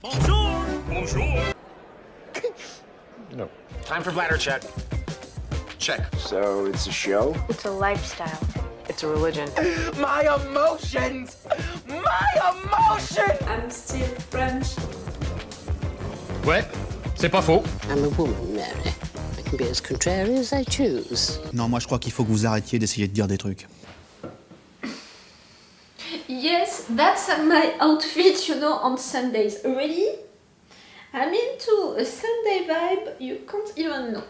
Bonjour! Bonjour! No. Time for bladder check. Check. So it's a show? It's a lifestyle. It's a religion. My emotions! My emotions! I'm still French. Ouais, c'est pas faux. I'm a woman, Mary. I can be as contrary as I choose. Non, moi je crois qu'il faut que vous arrêtiez d'essayer de dire des trucs. Yes, that's my outfit, you know, on Sundays. Really? I'm into a Sunday vibe you can't even know.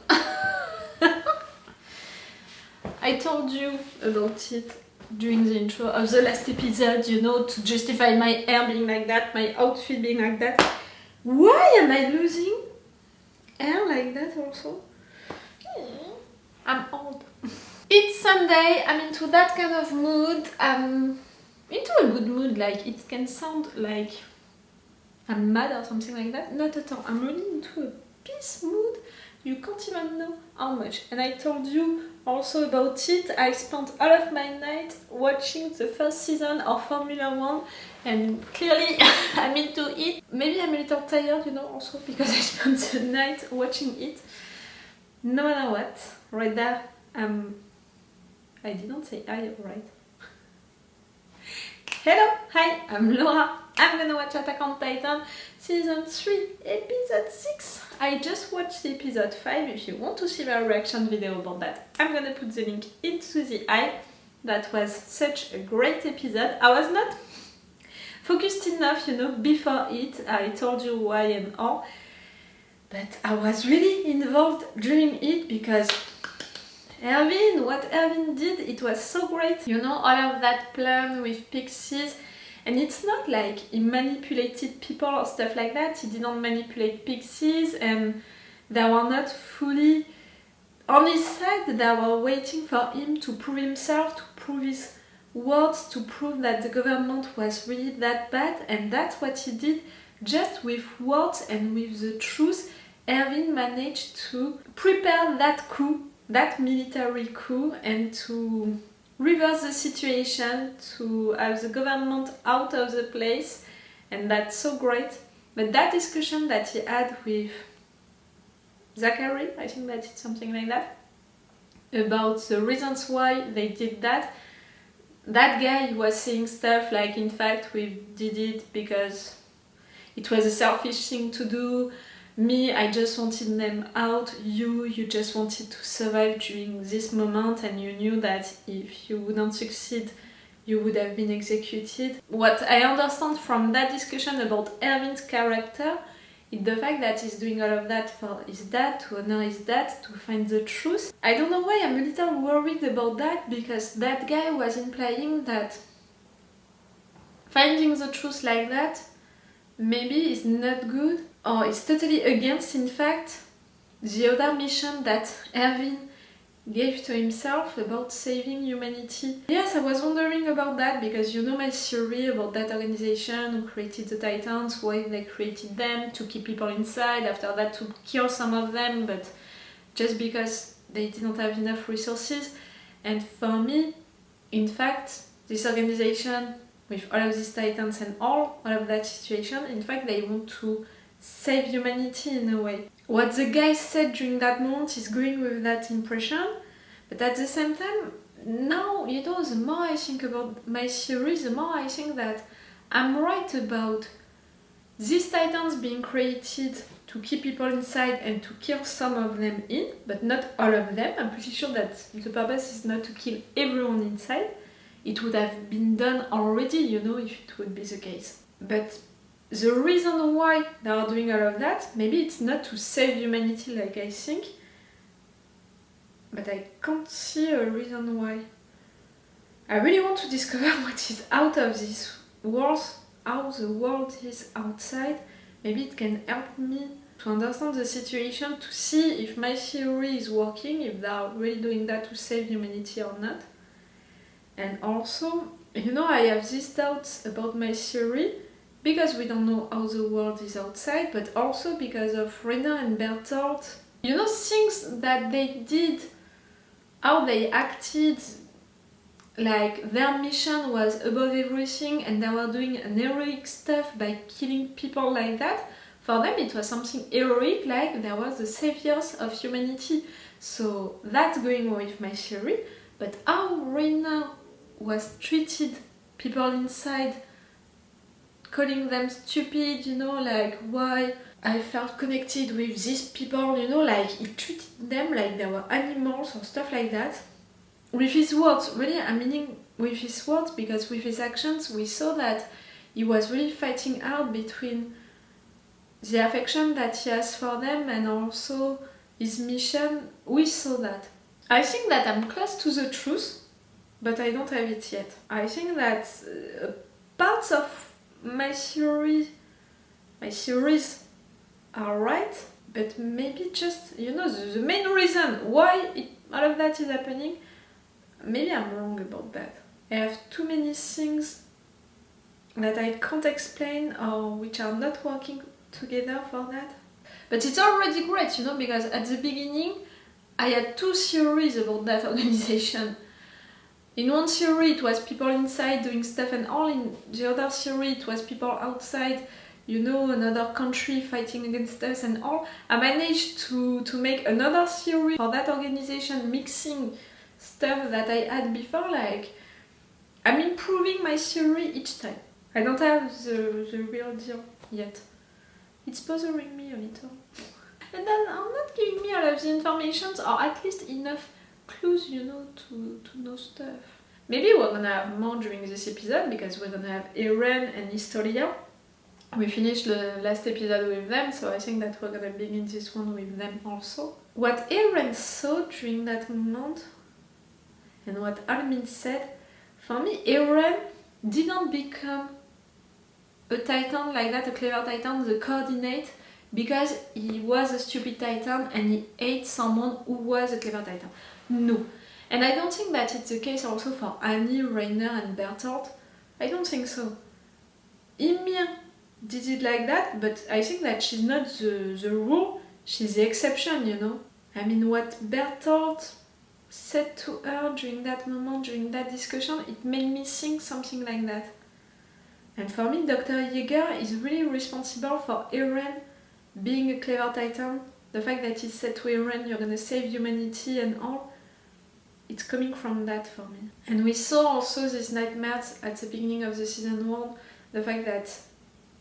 I told you about it during the intro of the last episode, you know, to justify my hair being like that, my outfit being like that. Why am I losing hair like that also? I'm old. It's Sunday, I'm into that kind of mood. I'm into a good mood, like it can sound like I'm mad or something like that. Not at all. I'm really into a peace mood. You can't even know how much. And I told you also about it. I spent all of my night watching the first season of Formula 1 and clearly I'm into it. Maybe I'm a little tired, you know, also because I spent the night watching it. No matter what, right there, I didn't say I, right? Hello, hi, I'm Laura. I'm gonna watch Attack on Titan Season 3, Episode 6. I just watched Episode 5. If you want to see my reaction video about that, I'm gonna put the link into the eye. That was such a great episode. I was not focused enough, you know, before it. I told you why and all. But I was really involved during it because what Erwin did, it was so great. You know, all of that plan with pixies. And it's not like he manipulated people or stuff like that. He didn't manipulate pixies and they were not fully on his side. They were waiting for him to prove himself, to prove his words, to prove that the government was really that bad. And that's what he did. Just with words and with the truth, Erwin managed to prepare that coup, that military coup, and to reverse the situation, to have the government out of the place, and that's so great. But that discussion that he had with Zachary, I think that it's something like that, about the reasons why they did that, that guy was saying stuff like, in fact, we did it because it was a selfish thing to do. Me, I just wanted them out. You just wanted to survive during this moment and you knew that if you wouldn't succeed, you would have been executed. What I understand from that discussion about Erwin's character is the fact that he's doing all of that for his dad, to honor his dad, to find the truth. I don't know why I'm a little worried about that, because that guy was implying that finding the truth like that maybe is not good, or is totally against, in fact, the other mission that Erwin gave to himself about saving humanity. Yes, I was wondering about that, because you know my theory about that organization who created the Titans, why they created them, to keep people inside, after that to kill some of them, but just because they didn't have enough resources. And for me, in fact, this organization, with all of these Titans and all of that situation, in fact, they want to save humanity in a way. What the guy said during that moment is going with that impression, but at the same time, now, you know, the more I think about my theory, the more I think that I'm right about these Titans being created to keep people inside and to kill some of them in, but not all of them. I'm pretty sure that the purpose is not to kill everyone inside. It would have been done already, you know, if it would be the case. But the reason why they are doing all of that, maybe it's not to save humanity like I think, but I can't see a reason why. I really want to discover what is out of this world, how the world is outside. Maybe it can help me to understand the situation, to see if my theory is working, if they are really doing that to save humanity or not. And also, you know, I have these doubts about my theory because we don't know how the world is outside, but also because of Rena and Bertolt. You know, things that they did, how they acted, like their mission was above everything and they were doing an heroic stuff by killing people like that. For them it was something heroic, like they were the saviors of humanity. So that's going with my theory. But how Reina was treated, people inside, calling them stupid, you know, like why I felt connected with these people, you know, like he treated them like they were animals or stuff like that. With his words, really, I'm meaning with his words, because with his actions we saw that he was really fighting out between the affection that he has for them and also his mission. We saw that. I think that I'm close to the truth, but I don't have it yet. I think that parts of my theories are right, but maybe just, you know, the main reason why all of that is happening, maybe I'm wrong about that. I have too many things that I can't explain or which are not working together for that. But it's already great, you know, because at the beginning I had 2 theories about that organization. In one theory it was people inside doing stuff and all, in the other theory it was people outside, you know, another country fighting against us and all. I managed to make another theory for that organization, mixing stuff that I had before. Like, I'm improving my theory each time. I don't have the real deal yet. It's bothering me a little. And then I'm not giving me all of the information, or at least enough clues, you know, to know stuff. Maybe we're gonna have more during this episode, because we're gonna have Eren and Historia. We finished the last episode with them, so I think that we're gonna begin this one with them also. What Eren saw during that moment, and what Armin said, for me, Eren didn't become a titan like that, a clever titan, the coordinate, because he was a stupid titan and he ate someone who was a clever titan. No. And I don't think that it's the case also for Annie, Reiner and Bertolt. I don't think so. Ymir did it like that, but I think that she's not the rule, she's the exception, you know. I mean, what Bertolt said to her during that moment, during that discussion, it made me think something like that. And for me, Dr. Jaeger is really responsible for Eren being a clever titan. The fact that he said to Eren, you're gonna save humanity and all, it's coming from that for me. And we saw also these nightmares at the beginning of the season 1, the fact that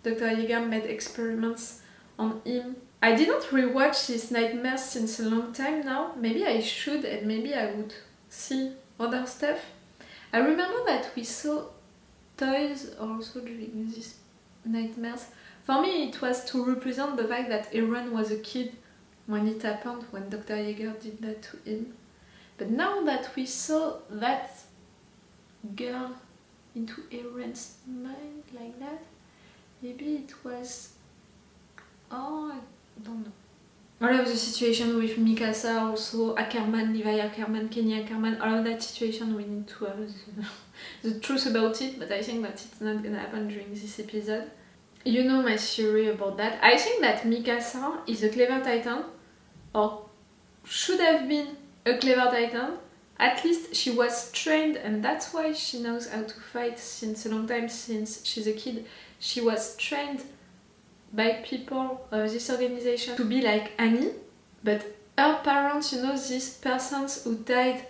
Dr. Jaeger made experiments on him. I didn't rewatch these nightmares since a long time now. Maybe I should, and maybe I would see other stuff. I remember that we saw toys also during these nightmares. For me it was to represent the fact that Eren was a kid when it happened, when Dr. Jaeger did that to him. But now that we saw that girl into Eren's mind like that, maybe it was... oh, I don't know. All of the situation with Mikasa, also Akermans, Levi Akermans, Kenny Akermans, all of that situation, we need to have the truth about it, but I think that it's not gonna happen during this episode. You know my theory about that. I think that Mikasa is a clever titan, or should have been a clever titan. At least she was trained, and that's why she knows how to fight since a long time, since she's a kid. She was trained by people of this organization to be like Annie, but her parents, you know, these persons who died,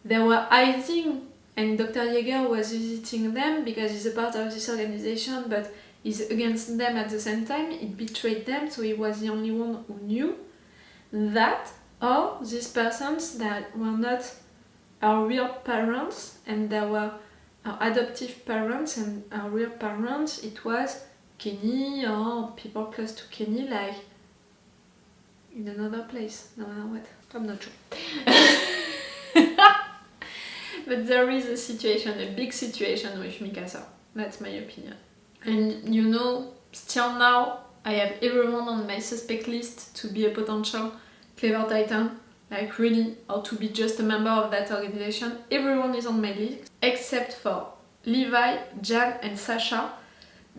they were hiding, and Dr. Jaeger was visiting them because he's a part of this organization, but he's against them at the same time. He betrayed them, so he was the only one who knew that, or these persons that were not our real parents, and they were our adoptive parents, and our real parents, it was Kenny or people close to Kenny, like in another place, no matter what. I'm not sure. But there is a situation, a big situation with Mikasa. That's my opinion. And you know, still now, I have everyone on my suspect list to be a potential clever titan. Like really, or to be just a member of that organization. Everyone is on my list, except for Levi, Jan and Sasha,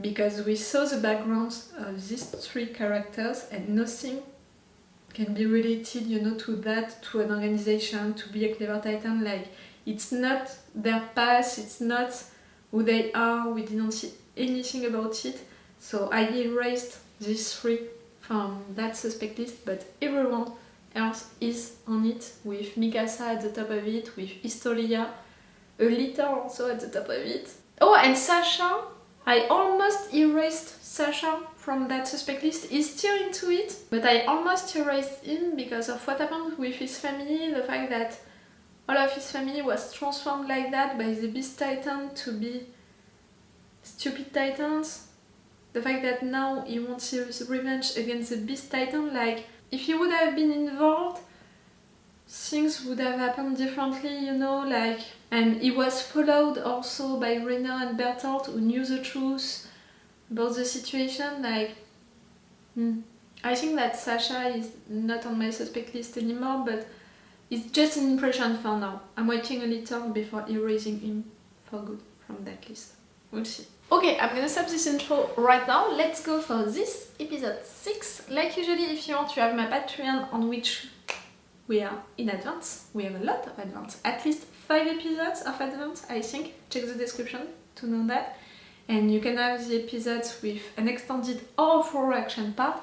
because we saw the backgrounds of these 3 characters and nothing can be related, you know, to that, to an organization, to be a clever titan. Like, It's not their past, it's not who they are, we didn't see anything about it. So I erased these 3 from that suspect list, but everyone else is on it, with Mikasa at the top of it, with Historia a little also at the top of it. Oh, and Sasha, I almost erased Sasha from that suspect list. He's still into it, but I almost erased him because of what happened with his family, the fact that all of his family was transformed like that by the Beast Titan to be stupid titans. The fact that now he wants his revenge against the Beast Titan, like, if he would have been involved, things would have happened differently, you know, like... And he was followed also by Rainer and Bertolt, who knew the truth about the situation, like... I think that Sasha is not on my suspect list anymore, but it's just an impression for now. I'm waiting a little before erasing him for good from that list. We'll see. Okay, I'm gonna stop this intro right now. Let's go for this episode 6. Like usually, if you want, you have my Patreon on which we are in advance. We have a lot of advance. At least 5 episodes of advance, I think. Check the description to know that. And you can have the episodes with an extended or full reaction part.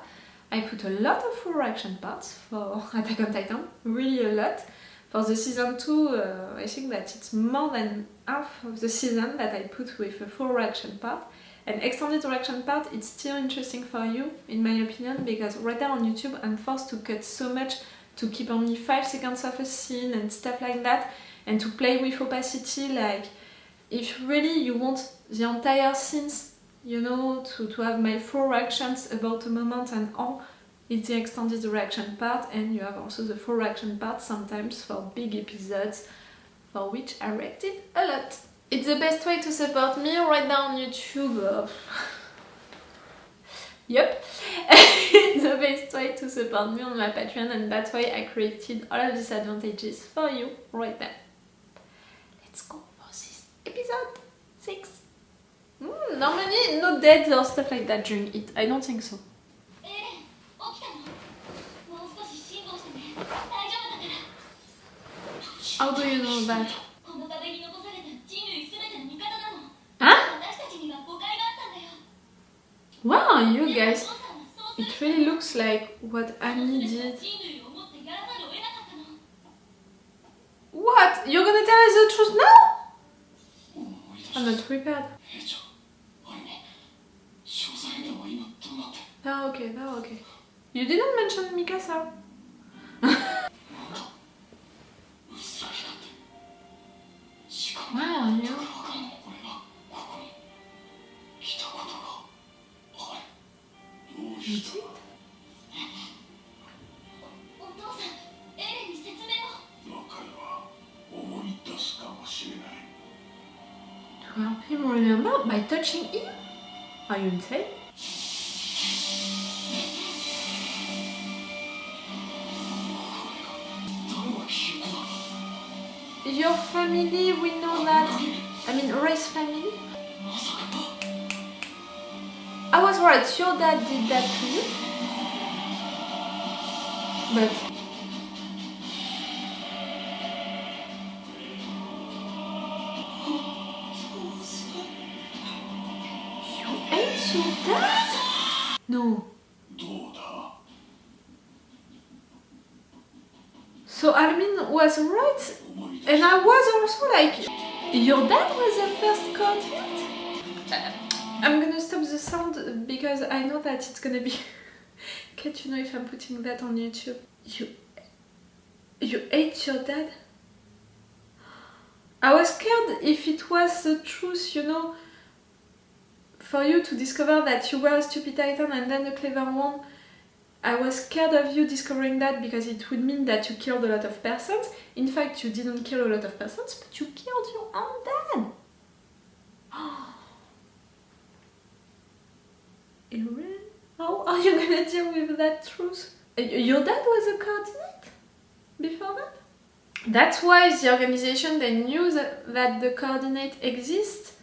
I put a lot of full reaction parts for Attack on Titan, really a lot. For the season 2, I think that it's more than half of the season that I put with a full reaction part. And extended reaction part, it's still interesting for you, in my opinion, because right now on YouTube I'm forced to cut so much to keep only 5 seconds of a scene and stuff like that, and to play with opacity. Like, if really you want the entire scenes, you know, to have my full reactions about a moment and all, it's the extended reaction part, and you have also the full reaction part sometimes for big episodes for which I reacted a lot. It's the best way to support me right now on YouTube. Yep, it's the best way to support me on my Patreon, and that's why I created all of these advantages for you right now. Let's go for this episode 6. Normally no deaths or stuff like that during it. I don't think so. How do you know that? Huh? Wow, you guys, it really looks like what Annie did. What? You're gonna tell us the truth now? I'm not prepared. Oh, okay, oh, okay. You didn't mention Mikasa. Wow, yeah. You did? To help him remember by touching him? Are you insane? Your family, we know that. I mean, Reiss family. I was right, your dad did that to you. But you ate your dad? No. So Armin was right, and I was also like, your dad was the first coordinate? I'm gonna stop the sound because I know that it's gonna be cut, you know, if I'm putting that on YouTube. You ate your dad? I was scared if it was the truth, you know, for you to discover that you were a stupid titan and then a clever one. I was scared of you discovering that because it would mean that you killed a lot of persons. In fact, you didn't kill a lot of persons, but you killed your own dad. Eren, how are you gonna deal with that truth? Your dad was a coordinate before that? That's why the organization, they knew that the coordinate exists,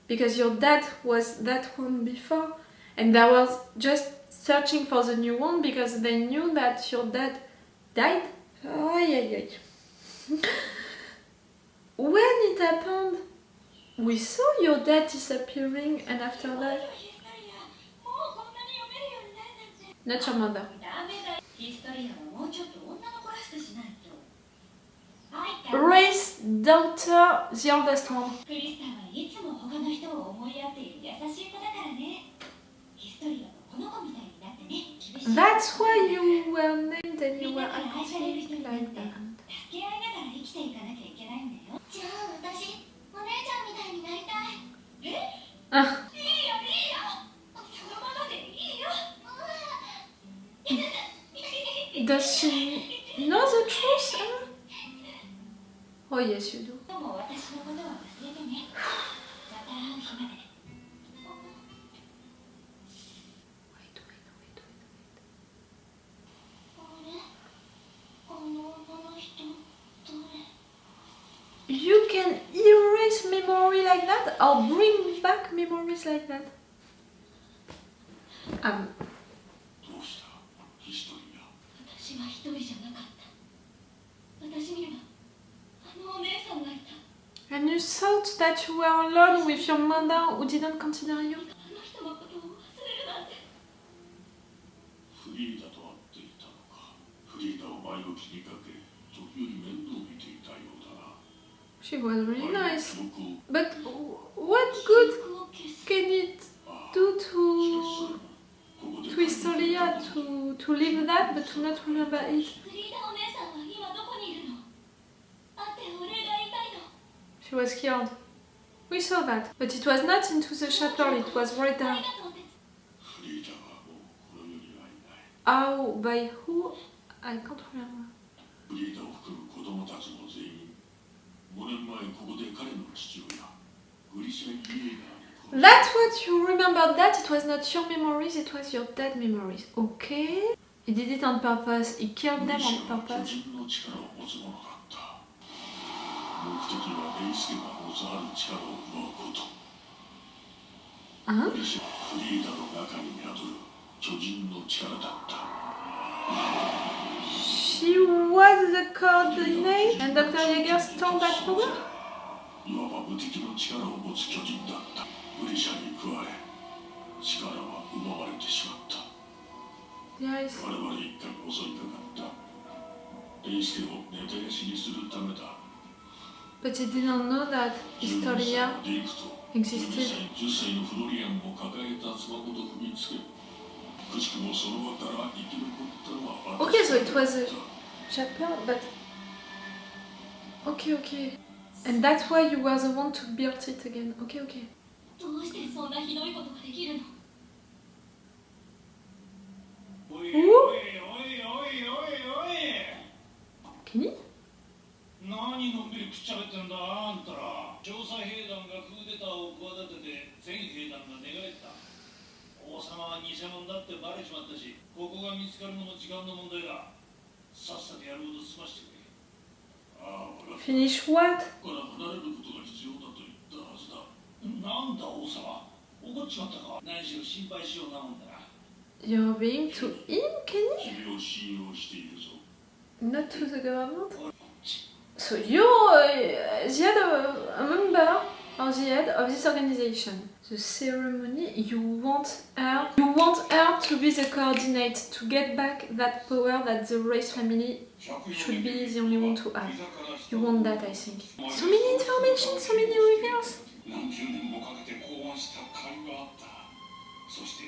because your dad was that one before, and they was just searching for the new one because they knew that your dad died. when it happened, we saw your dad disappearing and after that... Not your mother. Reiss' daughter, the oldest one. That's why you were named and you were acting like that. Ah. Does she know the truth? Huh? Oh yes, you do. You can erase memory like that or bring back memories like that. And you thought that you were alone with your mother who didn't consider you? She was really nice. But what good can it do to Historia to live that but to not remember it? She was killed. We saw that. But it was not into the chapel, it was right there. How? By who? I can't remember. That's what you remembered that? It was not your memories, it was your dead memories. Okay. He did it on purpose. He killed them on purpose. Huh? She was the coordinate and Dr Jaeger stole that power? Yes. But he didn't know that Historia existed. Okay, so it was a chapel, but... Okay. And that's why you were the one to build it again. Okay. Who? Kenny? 何のんびりくっちゃべってんだあんたら調査兵団がクーデターを企てて全兵団が寝返った王様は偽物だってバレちまったしここが見つかるのも時間の問題ださっさとやること済ましてくれああ Finish what? から離れることが必要だと言ったはずだなんだ王様怒っちまったか何しろ心配しようなもんだな You're being to him, Kenny? 君を信用しているぞ Not to the government? So you're the head a member or the head of this organization. The ceremony, you want her to be the coordinate, to get back that power that the Reiss family should be the only one to have. You want that, I think. So many information, so many reveals. 何十年もかけて考案した会があったそして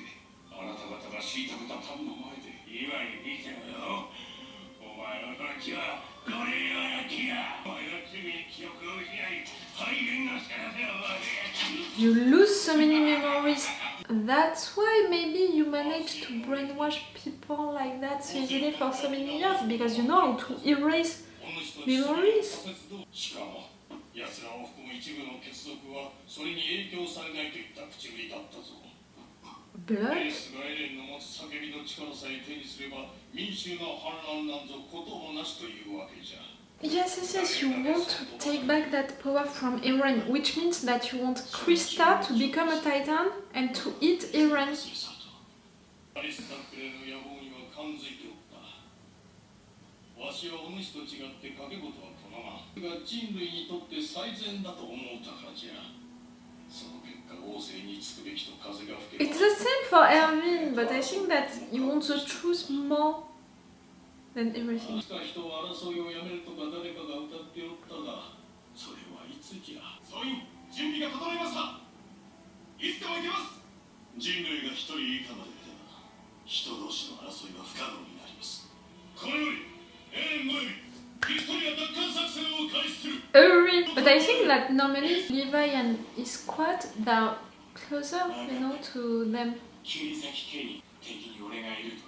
あなた方が虐げた民の前で今に見てろよお前のガキはこれがキやお前の罪に記憶を失い肺炎がせらせお前 You lose so many memories. That's why maybe you managed to brainwash people like that so easily for so many years because you know how to erase memories. しかも奴らを含む一部の血族はそれに影響されないといった口ぶりだったぞ Blood? レイスがエレンの持つ叫びの力さえ手にすれば民衆の反乱なんぞこともなしというわけじゃ Yes, you want to take back that power from Eren, which means that you want Krista to become a Titan and to eat Eren. アリスタックレの野望には感づいておったわしはお主と違って賭け事は好まんが人類にとって最善だと思うたからじゃ。その結果王政につくべきと風が吹けば It's the same for Erwin, but I think that he wants the truth more than everything. いつか人は争いをやめるとか誰かが歌っておったが、それはいつじゃ。総員、準備が整いました。いつでも行けます。人類が一人以下まで出れば、人同士の争いは不可能になります。これより、エレンおよびヒストリア奪還作戦を開始する。Eren, but I think that normally Levi and his squad, they're closer, you know, to them. 切り裂き家に敵に俺がいると。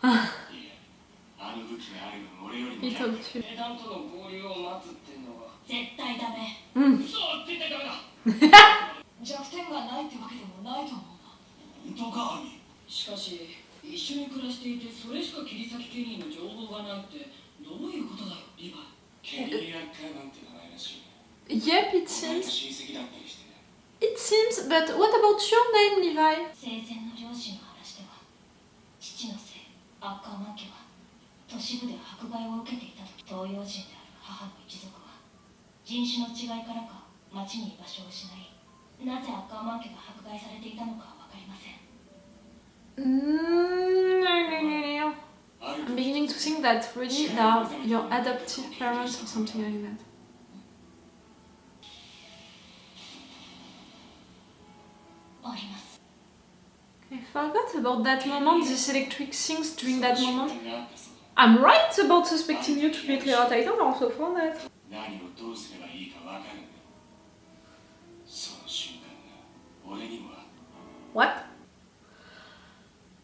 いや、あの武器があるの俺よりも He talked to エダンとの合流を待つってのは絶対ダメ。嘘は絶対ダメだ。弱点がないってわけでもないと思うな。本当か、アミ。しかし一緒に暮らしていてそれしか切り裂きケニーの情報がないってどういうことだよ、リヴァイ。ケニー・アッカーマンって名前らしい。 Yep, it お前と seems. 親戚だったりしてね。 It seems, but what about your name, Levi? 生前の両親の話では父のせいアッカーマン家は都市部で迫害を受けていた時、東洋人である母の一族は人種の違いからか町に居場所を失い、なぜアッカーマン家が迫害されていたのかは分かりません。No. I'm beginning to think that really they are your adoptive parents or something like that. I forgot about that moment, these electric things during that moment. I'm right about suspecting you to be Clear Titan, I also found that. 何をどうすればいいか分かるんだ。その瞬間が俺にもあった。 What?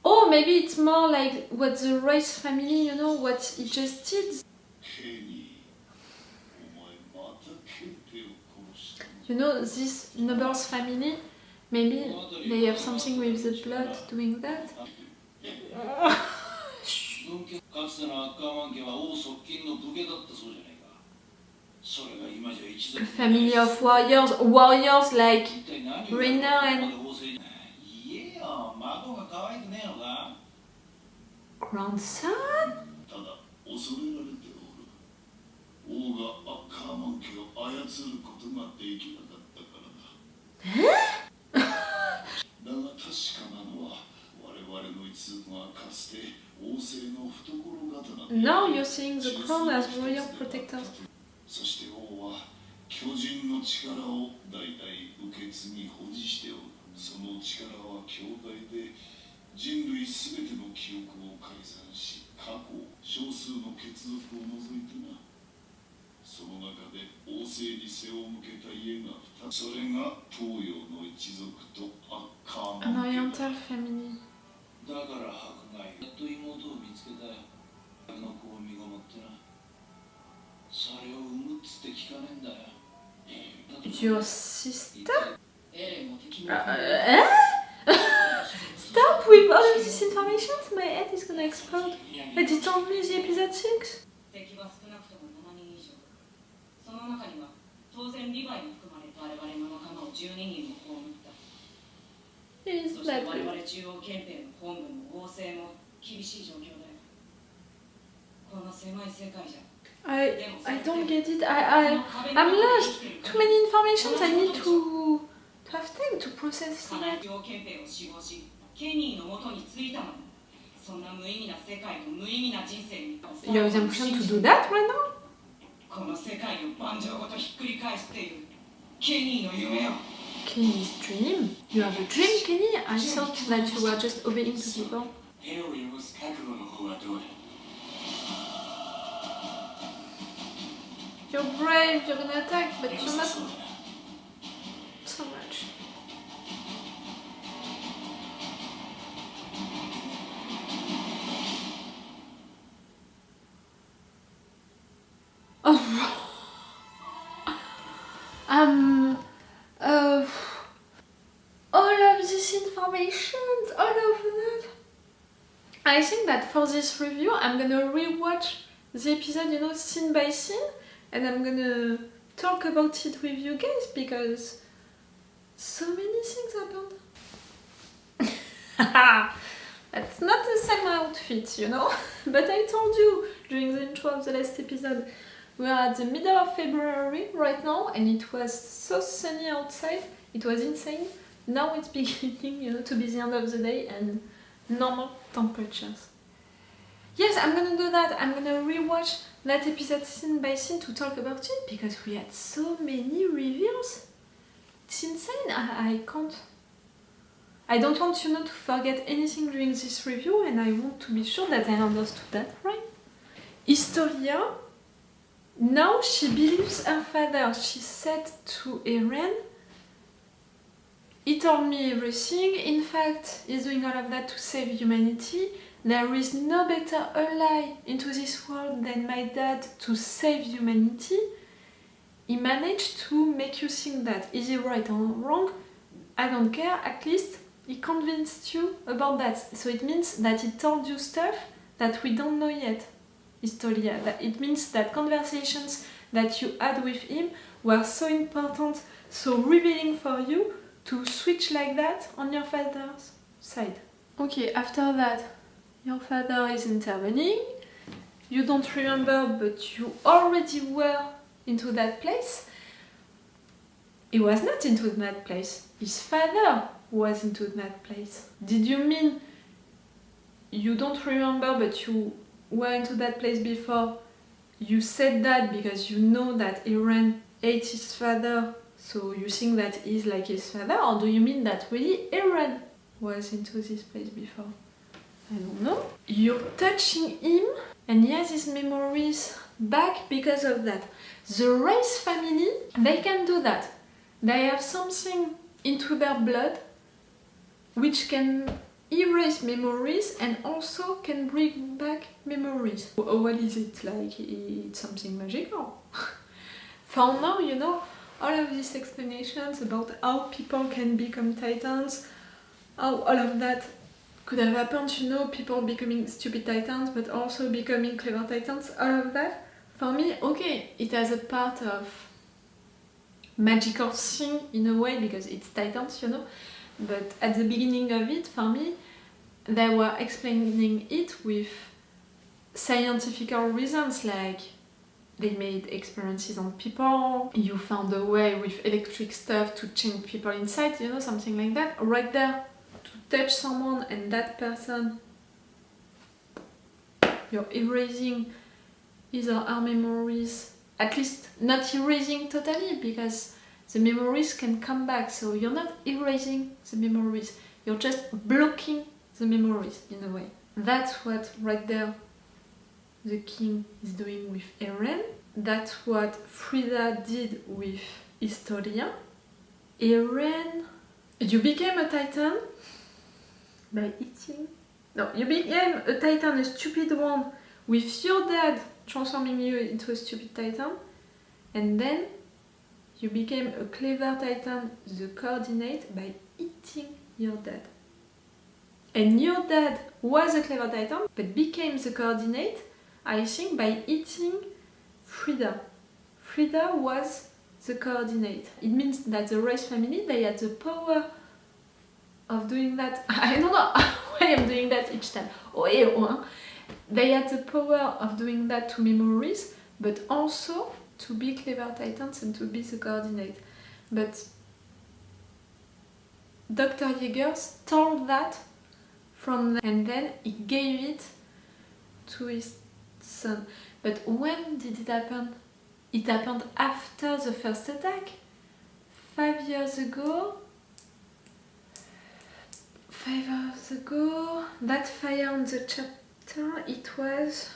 Oh, maybe it's more like what the Reiss family, you know, what he just did. ケニー、お前またケンペを殺した。 You know, this noble's family, maybe they have something with the blood doing that. かつてのアッカーマン家は王側近の武家だったそうじゃないか。それが今じゃ一族 A family of warriors like Reina and 言えよ、孫が可愛くねえのか。 grandson? ただ恐れられておる。王がアッカーマン家を操ることができなかったからだ。だが確かなのは我々の一族がかつて王政の懐刀で Now you're seeing the crown as royal protectors. そして王は巨人の力を代々受け継ぎ保持しておる。その力は強大で人類すべての記憶を改ざんし、過去少数の血族を除いてな。その中で王政に背を向けた家が2つ。それが東洋の一族とアッカー An マン家 oriental family. だから迫害。やっと妹を見つけたよ。あの子を身ごもってな。それを産むっつって聞かねえんだよ。 Your sister? エレンも敵に Stop with all of this information, my head is gonna explode. But it's only the episode 6. 敵は少なくとも7人以上。その中には当然リヴァイも含まれ我々の仲間を12人も葬った。 Is そして that 我 good? 々中央憲兵の本部も王政も厳しい状況だよ。この狭い世界じゃ。 I don't get it. I'm lost. Too many informations. I need to have time to process 中 that. 央憲兵を死亡し、ケニーの元に着いたのに、そんな無意味な世界と無意味な人生に。 You have the ambition to do that right now? この世界を盤上ごとひっくり返すっていうケニーの夢を。 Kenny's dream? You have a dream, Kenny? I thought that you were just obeying to people. 手を汚す覚悟の方はどうだ。 You're brave, you're gonna attack, but you're not so much. Oh. All of this information, all of that. I think that for this review, I'm gonna rewatch the episode, you know, scene by scene, and I'm gonna talk about it with you guys because so many things happened. That's not the same outfit, you know, but I told you, during the intro of the last episode. We are at the middle of February right now, and it was so sunny outside. It was insane. Now it's beginning, you know, to be the end of the day and normal temperatures. Yes, I'm gonna do that. I'm gonna rewatch that episode scene by scene to talk about it because we had so many reveals. It's insane. I can't. I don't want you know to forget anything during this review, and I want to be sure that I understood that right. Historia. Now she believes her father. She said to Eren, he told me everything. In fact, he's doing all of that to save humanity. There is no better ally into this world than my dad to save humanity. He managed to make you think that. Is he right or wrong? I don't care. At least he convinced you about that. So it means that he told you stuff that we don't know yet. Historia. It means that conversations that you had with him were so important, so revealing for you to switch like that on your father's side. Okay, after that, your father is intervening. You don't remember, but you already were into that place. He was not into that place. His father was into that place. Did you mean you don't remember, but you were into that place before? You said that because you know that Eren hates his father, so you think that he's like his father? Or do you mean that really Eren was into this place before? I don't know. You're touching him and he has his memories back because of that. The Reiss family, they can do that. They have something into their blood which can erase memories and also can bring back memories. What is it like? It's something magical. For now, you know, all of these explanations about how people can become titans, how all of that could have happened, you know, people becoming stupid titans but also becoming clever titans, all of that, for me, okay, it has a part of magical thing in a way because it's titans, you know, but at the beginning of it, for me, they were explaining it with scientific reasons, like they made experiences on people, you found a way with electric stuff to change people inside, you know, something like that. Right there, to touch someone and that person, you're erasing his or her memories. At least not erasing totally, because the memories can come back, so you're not erasing the memories, you're just blocking the memories in a way. That's what right there the king is doing with Eren. That's what Frida did with Historia. Eren, you became a titan by eating. No, you became a titan, a stupid one, with your dad transforming you into a stupid titan, and then you became a clever titan, the coordinate, by eating your dad. And your dad was a clever titan, but became the coordinate, I think, by eating Frida. Frida was the coordinate. It means that the Reiss family, they had the power of doing that. I don't know why I'm doing that each time. They had the power of doing that to memories, but also to be clever titans and to be the coordinate. But Dr. Jaeger stole that from them, and then he gave it to his son. But when did it happen? It happened after the first attack. 5 years ago. 5 years ago. That fire on the chapter, it was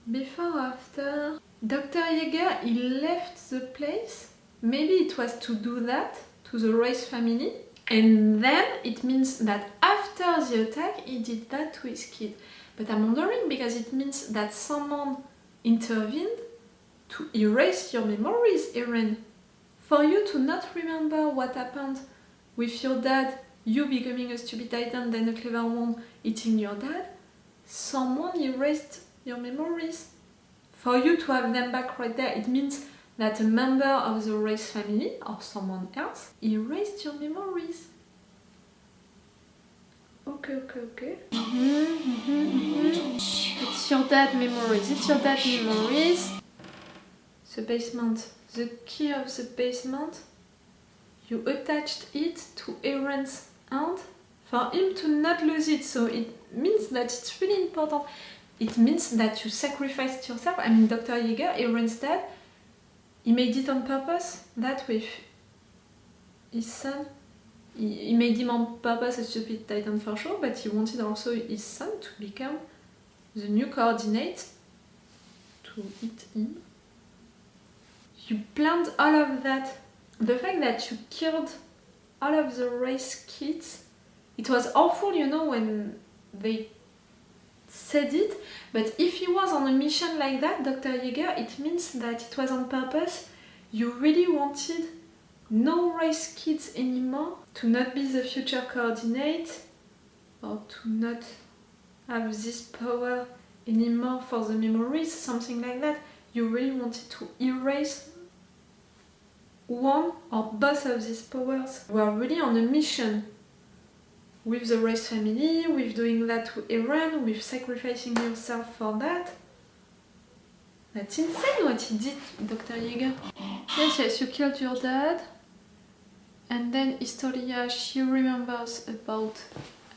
before or after? Dr. Jaeger, he left the place. Maybe it was to do that to the Reiss family. And then it means that after the attack, he did that to his kid. But I'm wondering, because it means that someone intervened to erase your memories, Eren. For you to not remember what happened with your dad, you becoming a stupid titan, then a clever one eating your dad, someone erased your memories. For you to have them back right there, it means that a member of the Reiss family, or someone else, erased your memories. Okay. It's your dad memories. It's your dad memories. The basement. The key of the basement. You attached it to Eren's hand for him to not lose it. So it means that it's really important. It means that you sacrificed yourself. I mean, Dr. Jaeger, Eren's dad, he made it on purpose. That with his son. He made him on purpose a stupid titan for sure, but he wanted also his son to become the new coordinate to eat him. You planned all of that. The fact that you killed all of the Reiss kids, it was awful, you know, when they said it, but if he was on a mission like that, Dr. Jaeger, it means that it was on purpose. You really wanted no Reiss kids anymore, to not be the future coordinate, or to not have this power anymore for the memories, something like that. You really wanted to erase one or both of these powers. You are really on a mission with the Reiss family, with doing that to Eren, with sacrificing yourself for that. That's insane what he did, Dr. Jaeger. Yes, you killed your dad. And then Historia, she remembers about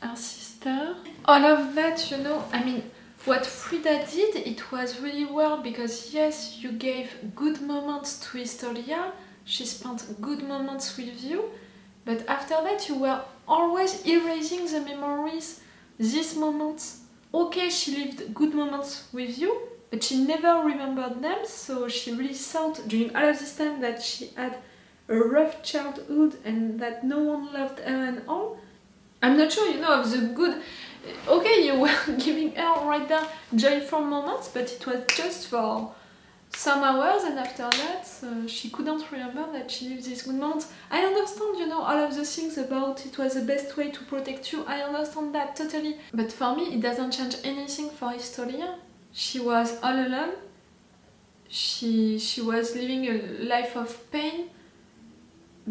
her sister. All of that, you know, I mean, what Frida did, it was really well, because yes, you gave good moments to Historia, she spent good moments with you, but after that you were always erasing the memories, these moments. Okay, she lived good moments with you, but she never remembered them, so she really thought during all of this time that she had a rough childhood and that no one loved her and all. I'm not sure, you know, of the good... Okay, you were giving her right there joyful moments, but it was just for some hours, and after that she couldn't remember that she lived these good moments. I understand, you know, all of the things about it was the best way to protect you, I understand that totally. But for me, it doesn't change anything for Historia. She was all alone, she was living a life of pain,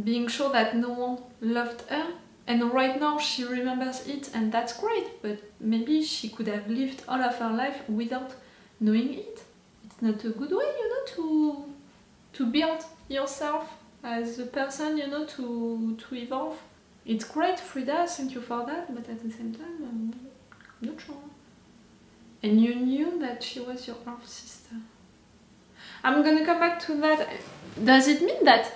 being sure that no one loved her, and right now she remembers it, and that's great, but maybe she could have lived all of her life without knowing it. It's not a good way, you know, to build yourself as a person, you know, to evolve. It's great, Frida, thank you for that, but at the same time, I'm not sure. And you knew that she was your half-sister. I'm gonna come back to that. Does it mean that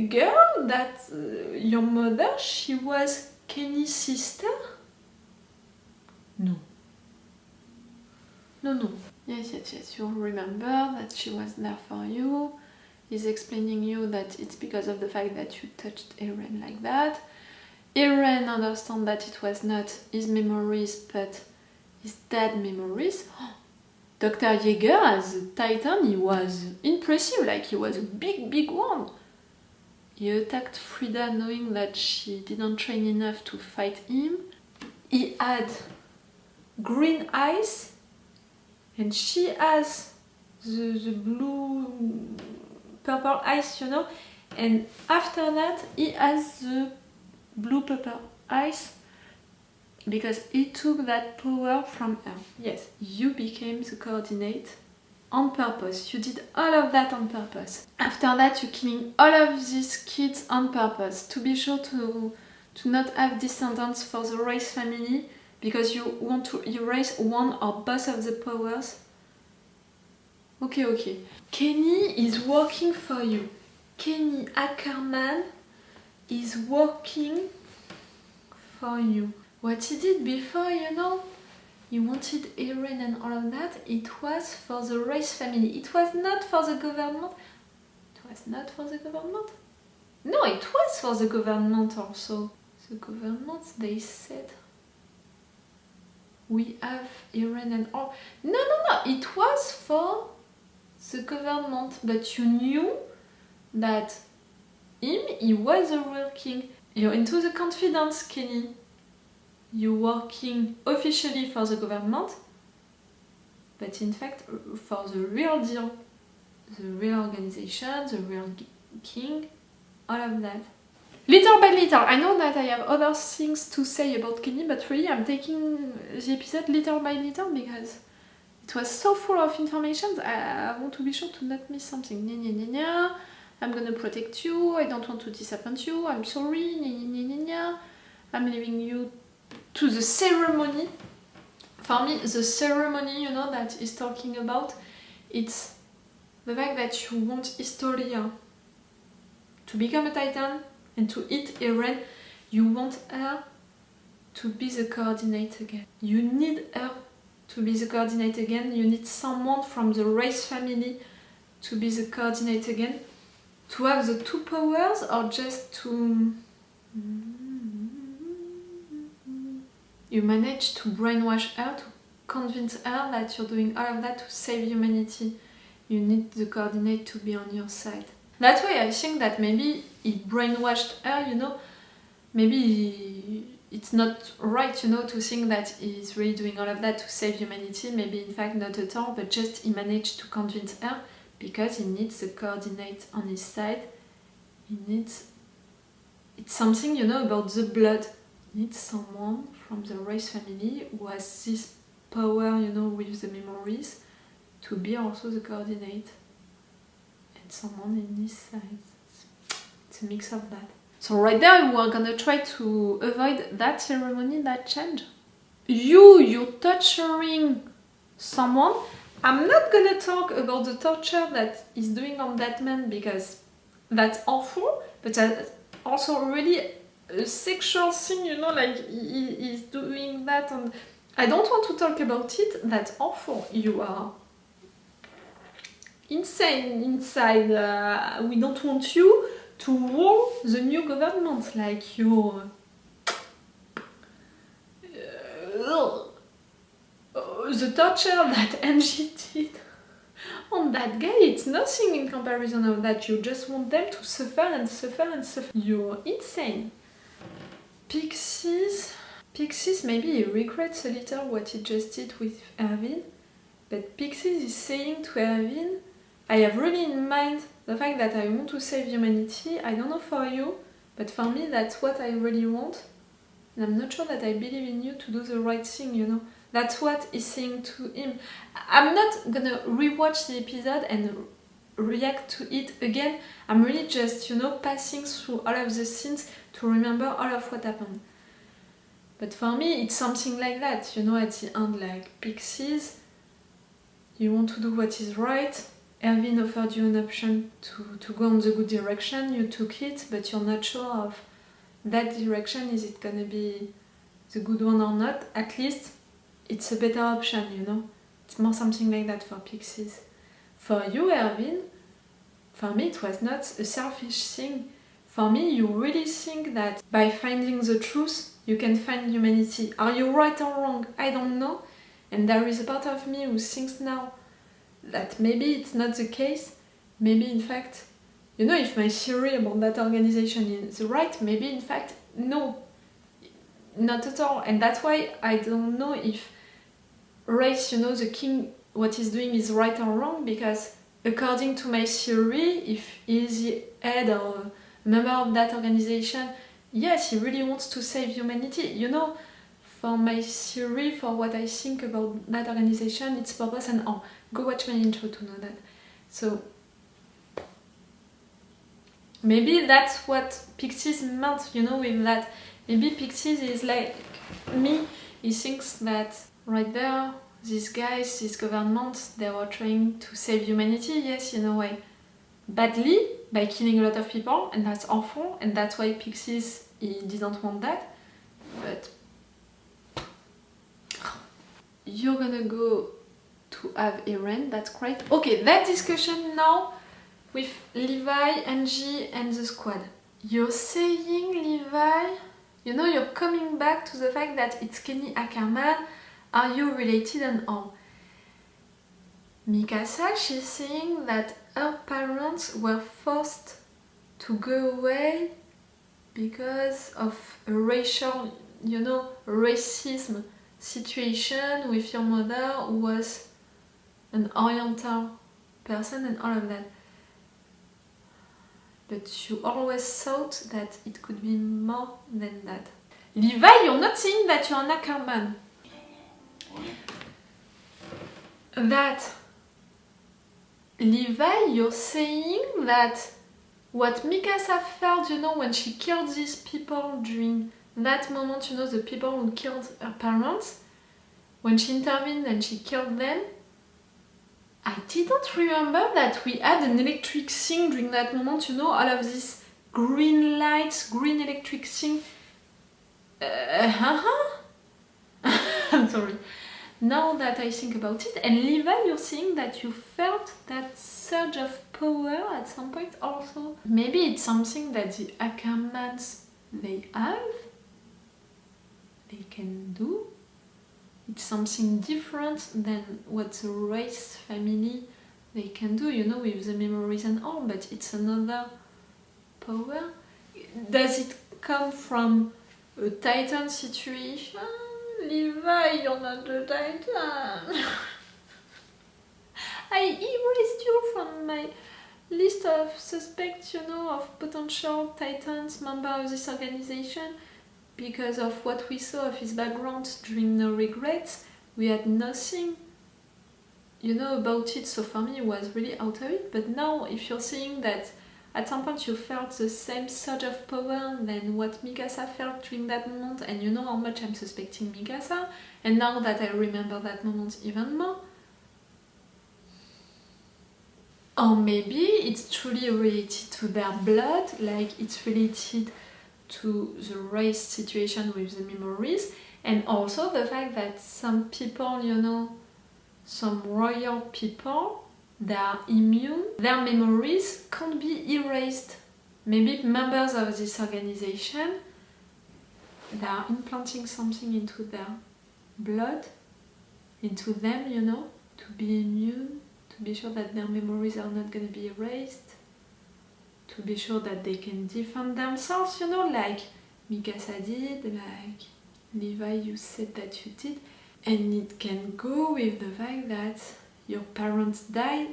girl, that your mother, she was Kenny's sister? No. No. Yes, you remember that she was there for you. He's explaining you that it's because of the fact that you touched Eren like that. Eren understands that it was not his memories, but his dad's memories. Dr. Jaeger, as a Titan, he was impressive, like he was a big one. He attacked Frida knowing that she didn't train enough to fight him. He had green eyes, and she has the blue, purple eyes, you know. And after that, he has the blue purple eyes, because he took that power from her. Yes, you became the coordinate on purpose. You did all of that on purpose. After that, you're killing all of these kids on purpose, to be sure to not have descendants for the Reiss family, because you want to erase one or both of the powers. Okay. Kenny is working for you. Kenny Akermans is working for you. What he did before, you know, he wanted Eren and all of that, it was for the Reiss family. It was not for the government. It was not for the government? No, it was for the government also. The government, they said, we have Eren and all. No, it was for the government, but you knew that he was a real king. You're into the confidence, Kenny. You're working officially for the government, but in fact for the real deal, the real organization, the real king, all of that. Little by little, I know that I have other things to say about Kenny, but really I'm taking the episode little by little because it was so full of information. I want to be sure to not miss something. Nya, nya, nya, nya. I'm gonna protect you, I don't want to disappoint you, I'm sorry, nya, nya, nya, nya, nya. I'm leaving you to the ceremony. For me, the ceremony, you know, that he's talking about, it's the fact that you want Historia to become a Titan and to eat Eren. You want her to be the coordinate again. You need her to be the coordinate again. You need someone from the Reiss family to be the coordinate again. To have the two powers, or just to... You manage to brainwash her, to convince her that you're doing all of that to save humanity. You need the coordinate to be on your side. That's why I think that maybe he brainwashed her, you know. Maybe it's not right, you know, to think that he's really doing all of that to save humanity. Maybe in fact not at all, but just he managed to convince her because he needs the coordinate on his side. He needs... It's something, you know, about the blood. He needs someone from the Reiss family who has this power, you know, with the memories, to be also the coordinate. And someone in his side. It's a mix of that. So right there we are gonna try to avoid that ceremony, that change. You're torturing someone. I'm not gonna talk about the torture that he's doing on that man because that's awful, but that's also really a sexual thing, you know, like he's doing that, and I don't want to talk about it. That's awful. You are insane inside. We don't want you to rule the new government, like you're the torture that Angie did on that guy, it's nothing in comparison of that. You just want them to suffer and suffer and suffer. You're insane. Pixies, maybe he regrets a little what he just did with Erwin, but Pixies is saying to Erwin, I have really in mind the fact that I want to save humanity. I don't know for you, but for me that's what I really want. And I'm not sure that I believe in you to do the right thing, you know. That's what he's saying to him. I'm not gonna rewatch the episode and react to it again. I'm really just, you know, passing through all of the scenes to remember all of what happened. But for me, it's something like that, you know, at the end, like, Pixies, you want to do what is right. Erwin offered you an option to go in the good direction, you took it, but you're not sure of that direction, is it gonna be the good one or not? At least it's a better option, you know. It's more something like that for Pixies. For you, Erwin, for me it was not a selfish thing. For me, you really think that by finding the truth, you can find humanity. Are you right or wrong? I don't know. And there is a part of me who thinks now that maybe it's not the case. Maybe in fact, you know, if my theory about that organization is right, maybe in fact, no. Not at all. And that's why I don't know if Reiss, you know, the king, what he's doing is right or wrong, because according to my theory, if he's the head or a member of that organization, yes, he really wants to save humanity. You know, for my theory, for what I think about that organization, its purpose, and go watch my intro to know that. So maybe that's what Pixies meant, you know, with that. Maybe Pixies is like me, he thinks that right there, these guys, this government, they were trying to save humanity, yes, in a way. Badly, by killing a lot of people, and that's awful, and that's why Pixies, he didn't want that. But you're gonna go to have Eren, that's great. Okay, that discussion now with Levi, Angie, and the squad. You're saying, Levi, you know, you're coming back to the fact that it's Kenny Akermans. Are you related and all? Mikasa, she's saying that her parents were forced to go away because of a racial, you know, racism situation with your mother who was an oriental person and all of that. but you always thought that it could be more than that. Levi, you're not saying that you're an Akerman. That Levi, you're saying that what Mikasa felt, you know, when she killed these people during that moment, you know, the people who killed her parents, when she intervened and she killed them, I didn't remember that we had an electric thing during that moment, you know, all of these green lights, green electric thing. I'm sorry. Now that I think about it, and Levi, you're saying that you felt that surge of power at some point also. Maybe it's something that the Akermans, they have, they can do. It's something different than what the Reiss family, they can do, you know, with the memories and all, but it's another power. Does it come from a Titan situation? Levi, you're not the Titan. I erased you from my list of suspects, you know, of potential Titans, member of this organization, because of what we saw of his background during No Regrets. We had nothing, you know, about it, so for me it was really out of it. But now, if you're saying that at some point you felt the same surge of power than what Mikasa felt during that moment, and you know how much I'm suspecting Mikasa, and now that I remember that moment even more, or maybe it's truly related to their blood, like it's related to the Reiss situation with the memories, and also the fact that some people, you know, some royal people, they are immune, their memories can't be erased. Maybe members of this organization, they are implanting something into their blood, into them, you know, to be immune, to be sure that their memories are not going to be erased, to be sure that they can defend themselves, you know, like Mikasa did, like Levi, you said that you did. And it can go with the fact that your parents died,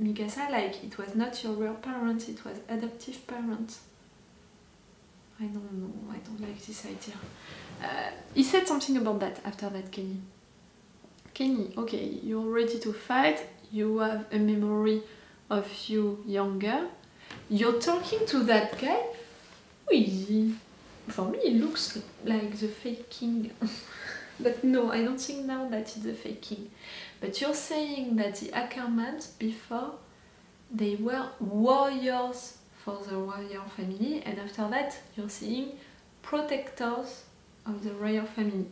Mikasa, like it was not your real parents, it was adoptive parents. I don't know, I don't like this idea. He said something about that after that, Kenny. Kenny, okay, you're ready to fight, you have a memory of you younger, you're talking to that guy. Who is he? For me, he looks like the fake king. But no, I don't think now that he's a fake king. But you're saying that the Akermans, before, they were warriors for the royal family, and after that, you're saying protectors of the royal family.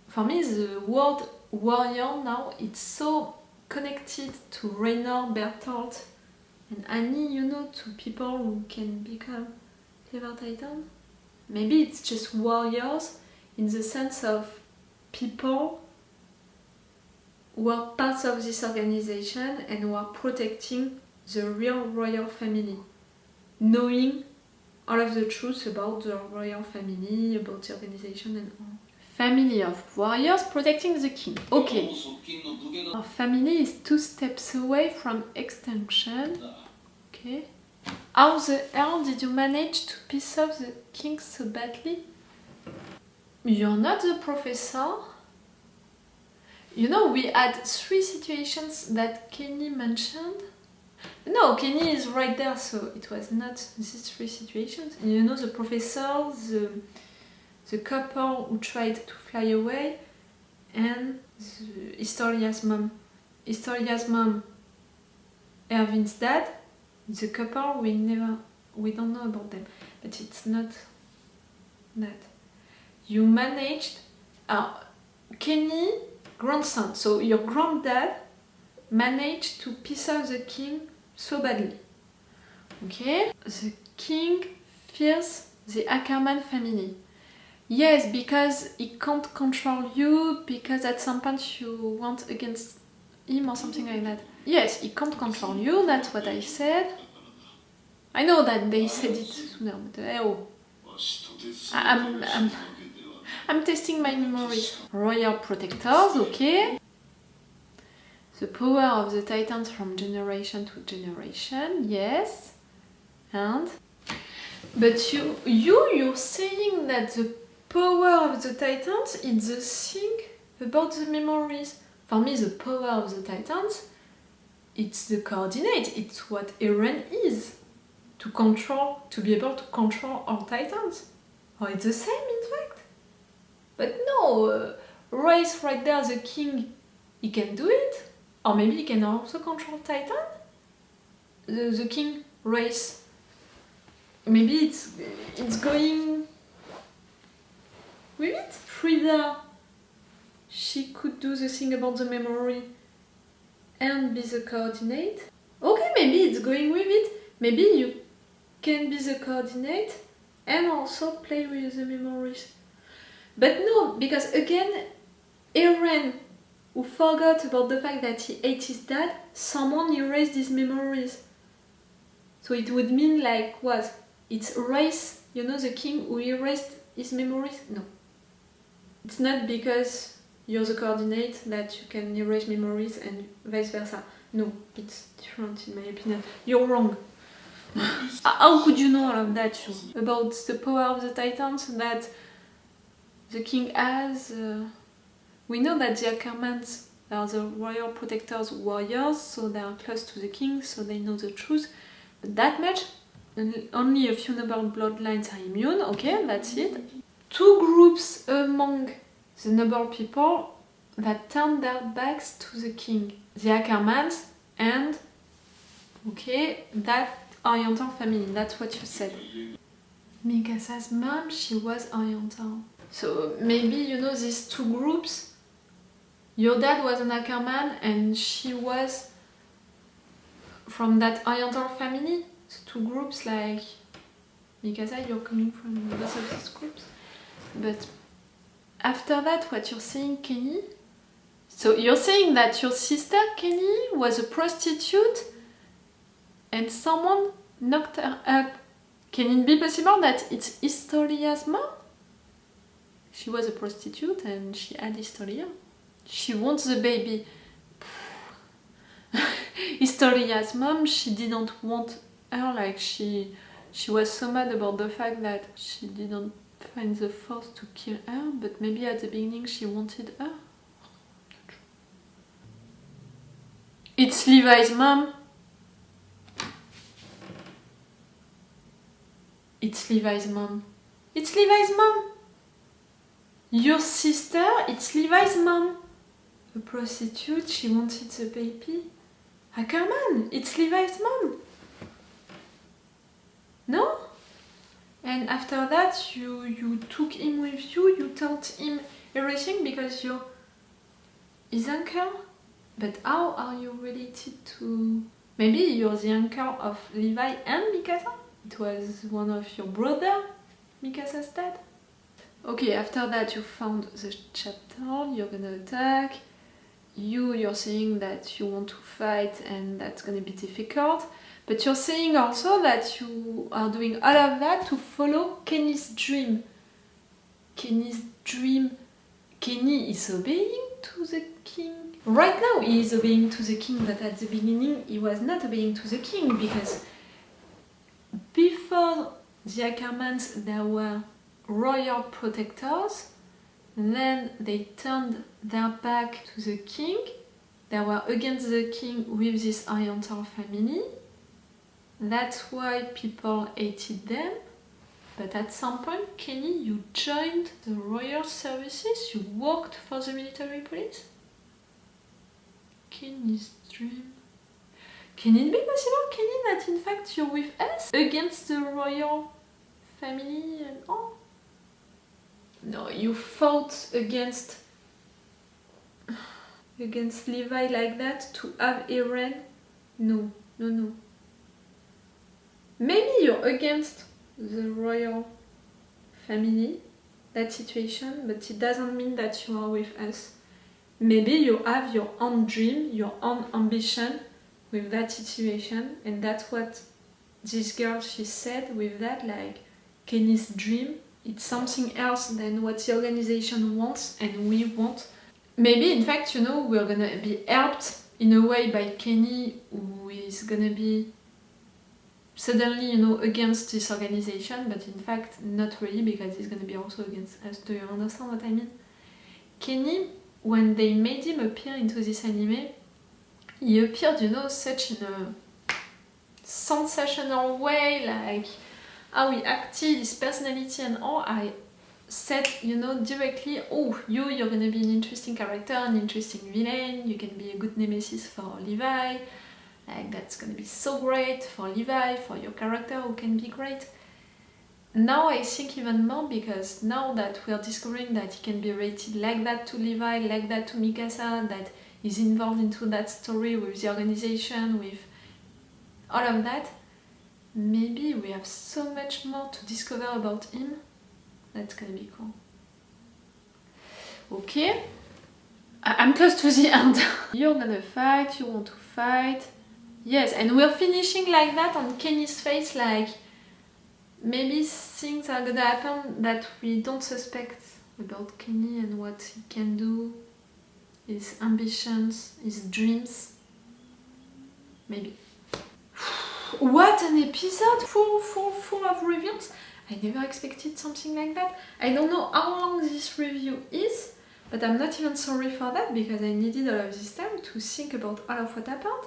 For me, the word warrior now, it's so connected to Raynor, Bertolt, and Annie, you know, to people who can become clever Titan. Maybe it's just warriors in the sense of people who are parts of this organization and who are protecting the real royal family, knowing all of the truth about the royal family, about the organization and all. Family of warriors protecting the king. Okay. Our family is 2 steps away from extinction. Okay. How the hell did you manage to piss off the king so badly? You're not the professor. You know, we had 3 situations that Kenny mentioned. No, Kenny is right there, so it was not these 3 situations. You know, the professor, the couple who tried to fly away, and Historia's mom. Historia's mom, Erwin's dad, the couple, we don't know about them, but it's not that. You managed, Kenny, grandson, so your granddad managed to piss off the king so badly. Okay? The king fears the Akerman family. Yes, because he can't control you, because at some point you went against him or something like that. Yes, he can't control you, that's what I said. I know that they said it sooner, but I'm testing my memories. Royal protectors, okay. The power of the Titans from generation to generation, yes. And but you're saying that the power of the Titans is the thing about the memories. For me, the power of the Titans, it's the coordinate. It's what Eren is to control, to be able to control our Titans. Or it's the same, in fact. But no, Reiss right there, the king, he can do it. Or maybe he can also control Titan. The king, Reiss. Maybe it's going with it. Frida, she could do the thing about the memory and be the coordinate. Okay, maybe it's going with it. Maybe you can be the coordinate and also play with the memories. But no, because again, Eren, who forgot about the fact that he ate his dad, someone erased his memories. So it would mean like what? It's Reiss, you know, the king who erased his memories? No. It's not because you're the coordinate that you can erase memories and vice versa. No, it's different in my opinion. You're wrong. How could you know all of that, you? About the power of the Titans that the king has? We know that the Akermans are the royal protectors warriors, so they are close to the king, so they know the truth. But that much? Only a few noble bloodlines are immune, okay, that's it. Two groups among the noble people that turn their backs to the king. The Akermans and, okay, that oriental family, that's what you said. Mikasa's mom, she was oriental. So maybe, you know, these two groups, your dad was an Akerman and she was from that oriental family. So two groups like Mikasa, you're coming from both of these groups. But after that, what you're saying, Kenny? So you're saying that your sister, Kenny, was a prostitute and someone knocked her up. Can it be possible that it's Historia's mom? She was a prostitute and she had Historia. She wants the baby. Historia's mom, she didn't want her, like she was so mad about the fact that she didn't find the force to kill her, but maybe at the beginning she wanted her. It's Levi's mom. It's Levi's mom. It's Levi's mom. Your sister, it's Levi's mom. A prostitute, she wanted the baby. Akerman, it's Levi's mom. No? And after that, you took him with you, you told him everything because you're his uncle? But how are you related to... Maybe you're the uncle of Levi and Mikasa? It was one of your brother, Mikasa's dad? Okay, after that you found the chapter, you're gonna attack. You're saying that you want to fight and that's gonna be difficult. But you're saying also that you are doing all of that to follow Kenny's dream. Kenny's dream. Kenny is obeying to the king. Right now he is obeying to the king, but at the beginning he was not obeying to the king because before the Akermans there were royal protectors, then they turned their back to the king, they were against the king with this oriental family. That's why people hated them. But at some point, Kenny, you joined the royal services, you worked for the military police. Kenny's dream. Can it be possible, Kenny, that in fact you're with us against the royal family and all? No, you fought against Levi like that to have Eren? No. Maybe you're against the royal family, that situation, but it doesn't mean that you are with us. Maybe you have your own dream, your own ambition with that situation, and that's what this girl, she said with that, like, Kenny's dream, it's something else than what the organization wants and we want. Maybe, in fact, you know, we're gonna be helped in a way by Kenny, who is gonna be suddenly, you know, against this organization, but in fact, not really, because he's gonna be also against us. Do you understand what I mean? Kenny, when they made him appear into this anime, he appeared, you know, such in a sensational way, like how he acted, his personality and all. I said, you know, directly, oh, you're gonna be an interesting character, an interesting villain, you can be a good nemesis for Levi, like that's gonna be so great for Levi, for your character who can be great. Now I think even more, because now that we are discovering that he can be rated like that to Levi, like that to Mikasa, that he's involved into that story with the organization, with all of that, maybe we have so much more to discover about him. That's gonna be cool. Okay, I'm close to the end. You're gonna fight, you want to fight. Yes, and we're finishing like that on Kenny's face, like maybe things are gonna happen that we don't suspect about Kenny and what he can do, his ambitions, his dreams. Maybe. What an episode! Full of reveals. I never expected something like that. I don't know how long this review is, but I'm not even sorry for that, because I needed all of this time to think about all of what happened.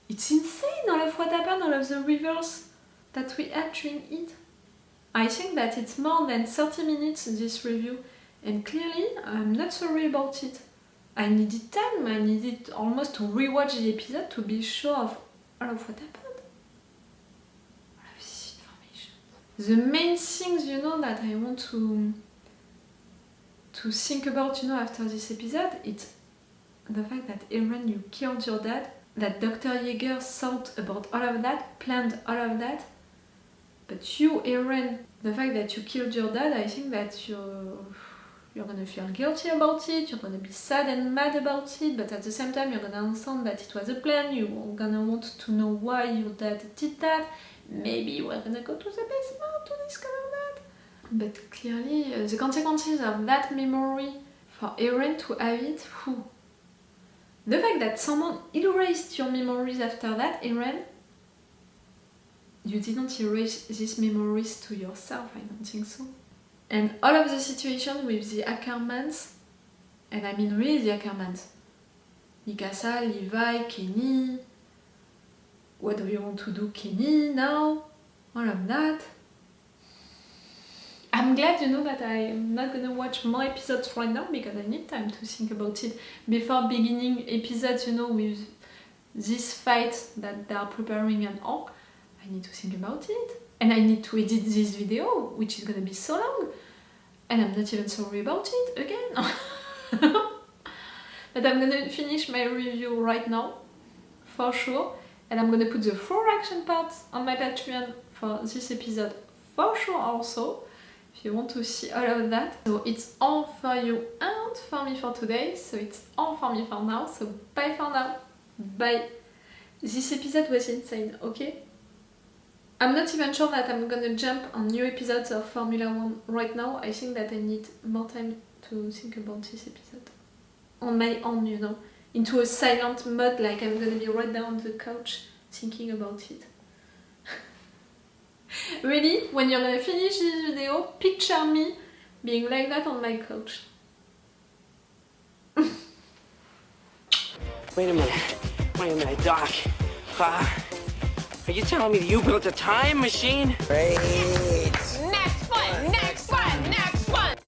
It's insane, all of what happened, all of the reveals that we had during it. I think that it's more than 30 minutes, this review, and clearly I'm not sorry about it. I needed time, I needed almost to rewatch the episode to be sure of all of what happened. All of this information. The main things, you know, that I want to think about, you know, after this episode, it's the fact that Eren, you killed your dad, that Dr. Jaeger thought about all of that, planned all of that, but you, Eren, the fact that you killed your dad, I think that you're gonna feel guilty about it, you're gonna be sad and mad about it, but at the same time you're gonna understand that it was a plan, you're gonna want to know why your dad did that, maybe we're gonna go to the basement to discover that. But clearly the consequences of that memory for Eren to have it, whew. The fact that someone erased your memories after that, Eren, you didn't erase these memories to yourself, I don't think so. And all of the situation with the Akermans, and I mean really the Akermans, Mikasa, Levi, Kenny, what do you want to do, Kenny, now? All of that. I'm glad, you know, that I'm not gonna watch more episodes right now, because I need time to think about it before beginning episodes, you know, with this fight that they are preparing and all. I need to think about it. And I need to edit this video, which is gonna be so long. And I'm not even sorry about it, again. But I'm gonna finish my review right now, for sure. And I'm gonna put the full reaction parts on my Patreon for this episode, for sure also, if you want to see all of that. So it's all for you and for me for today. So it's all for me for now. So bye for now. Bye. This episode was insane, okay? I'm not even sure that I'm gonna jump on new episodes of Formula 1 right now. I think that I need more time to think about this episode. On my own, you know. Into a silent mode, like I'm gonna be right down on the couch thinking about it. Really, when you're gonna finish this video, picture me being like that on my couch. Wait a minute, Doc. Are you telling me that you built a time machine? Reiss.